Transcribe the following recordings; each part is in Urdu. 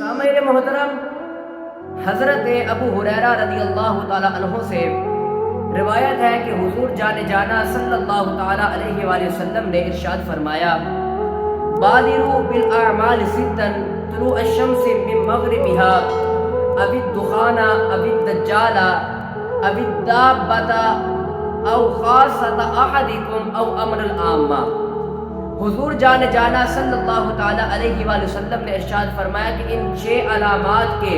سامعین محترم، حضرت ابو ہریرہ رضی اللہ تعالی عنہ سے روایت ہے کہ حضور جان جانا صلی اللہ تعالی علیہ وآلہ وسلم نے ارشاد فرمایا: بادروا بالاعمال ستا طلوع الشمس من مغربها او الدخان او الدجال او الدابة او خاصة احدكم او امر العامة۔ حضور جان جانا صلی اللہ تعالی علیہ وآلہ وسلم نے ارشاد فرمایا کہ ان 6 علامات کے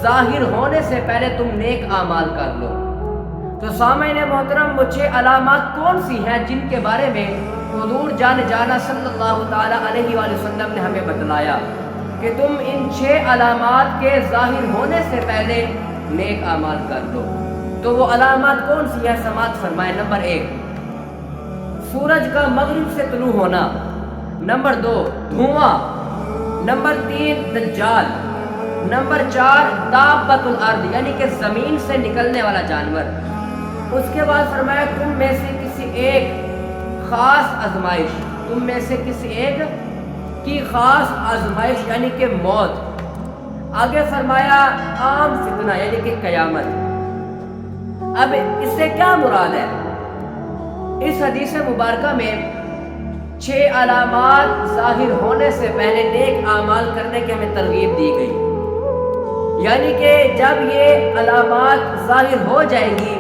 ظاہر ہونے سے پہلے تم نیک اعمال کر لو۔ تو سامعین محترم، وہ 6 علامات کون سی ہیں جن کے بارے میں حضور جان جانا صلی اللہ تعالی علیہ وآلہ وسلم نے ہمیں بتلایا کہ تم ان 6 علامات کے ظاہر ہونے سے پہلے نیک اعمال کر لو؟ تو وہ علامات کون سی ہیں؟ سماعت فرمائے۔ نمبر 1، سورج کا مغرب سے طلوع ہونا۔ نمبر 2، دھواں۔ نمبر 3، دجال۔ نمبر 4، دابۃ الارض یعنی کہ زمین سے نکلنے والا جانور۔ اس کے بعد فرمایا تم میں سے کسی ایک خاص آزمائش، تم میں سے کسی ایک کی خاص آزمائش یعنی کہ موت۔ آگے فرمایا عام فتنہ یعنی کہ قیامت۔ اب اس سے کیا مراد ہے؟ اس حدیث مبارکہ میں 6 علامات ظاہر ہونے سے پہلے نیک اعمال کرنے کی ہمیں ترغیب دی گئی، یعنی کہ جب یہ علامات ظاہر ہو جائیں گی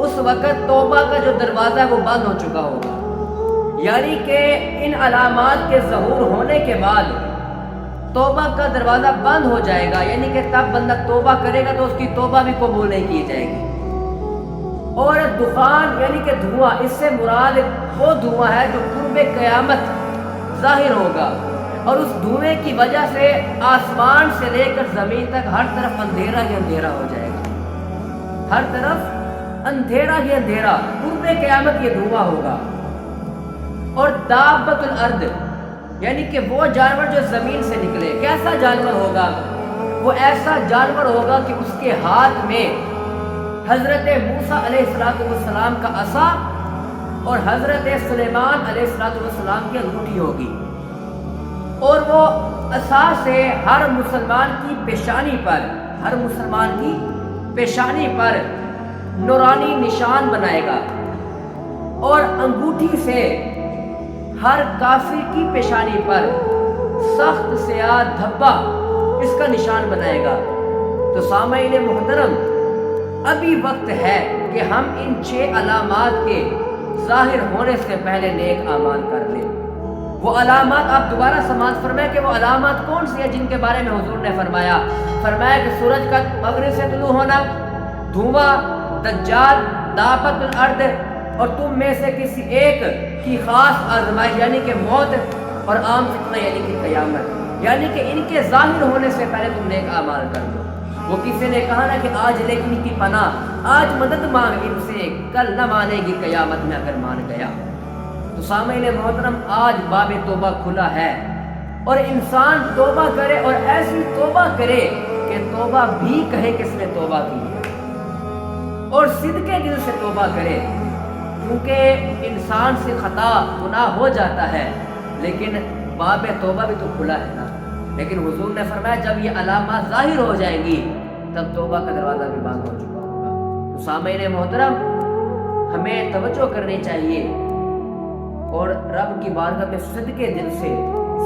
اس وقت توبہ کا جو دروازہ ہے وہ بند ہو چکا ہوگا، یعنی کہ ان علامات کے ظہور ہونے کے بعد توبہ کا دروازہ بند ہو جائے گا، یعنی کہ تب بندہ توبہ کرے گا تو اس کی توبہ بھی قبول نہیں کی جائے گی۔ اور دخان یعنی کہ دھواں، اس سے مراد وہ دھواں ہے جو قرب قیامت ظاہر ہوگا، اور اس دھوئیں کی وجہ سے آسمان سے لے کر زمین تک ہر طرف اندھیرا ہی اندھیرا ہو جائے گا، ہر طرف اندھیرا ہی اندھیرا، قرب قیامت یہ دھواں ہوگا۔ اور دابۃ الارض یعنی کہ وہ جانور جو زمین سے نکلے، کیسا جانور ہوگا؟ وہ ایسا جانور ہوگا کہ اس کے ہاتھ میں حضرت موسیٰ علیہ السلام کا عصا اور حضرت سلیمان علیہ السلام کی انگوٹھی ہوگی، اور وہ عصا سے ہر مسلمان کی پیشانی پر، ہر مسلمان کی پیشانی پر نورانی نشان بنائے گا، اور انگوٹھی سے ہر کافر کی پیشانی پر سخت سیاہ دھبا اس کا نشان بنائے گا۔ تو سامعین محترم، ابھی وقت ہے کہ ہم ان 6 علامات کے ظاہر ہونے سے پہلے نیک اعمال کر لیں۔ وہ علامات آپ دوبارہ سماعت فرمائیں کہ وہ علامات کون سی ہیں جن کے بارے میں حضور نے فرمایا کہ سورج کا مغرب سے طلوع ہونا، دھواں، دجال، دابۃ الارض، اور تم میں سے کسی ایک کی خاص آزمائش یعنی کہ موت، اور عام فتنہ یعنی کہ قیامت، یعنی کہ ان کے ظاہر ہونے سے پہلے تم نیک اعمال کر دو۔ وہ کسی نے کہا نا کہ آج لیکن کی پناہ، آج مدد مانگ ان سے، کل نہ مانے گی قیامت میں اگر مان گیا۔ تو سامعین محترم، آج باب توبہ کھلا ہے، اور انسان توبہ کرے، اور ایسی توبہ کرے کہ توبہ بھی کہے کس نے توبہ کی ہے، اور صدقے دل سے توبہ کرے، کیونکہ انسان سے خطا گناہ ہو جاتا ہے لیکن باب توبہ بھی تو کھلا ہے نا۔ لیکن حضور نے فرمایا جب یہ علامات ظاہر ہو جائیں گی تب توبہ کا دروازہ بھی بند ہو چکا ہوگا۔ تو سامعین محترم، ہمیں توجہ کرنی چاہیے، اور رب کی بارگاہ میں صدقے دل سے،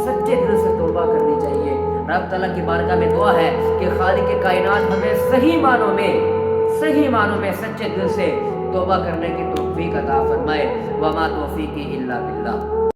سچے دل سے توبہ کرنی چاہیے۔ رب تعالیٰ کی بارگاہ میں دعا ہے کہ خالق کائنات ہمیں صحیح معنوں میں سچے دل سے توبہ کرنے کی توفیق عطا فرمائے۔ وما توفیقی الا باللہ۔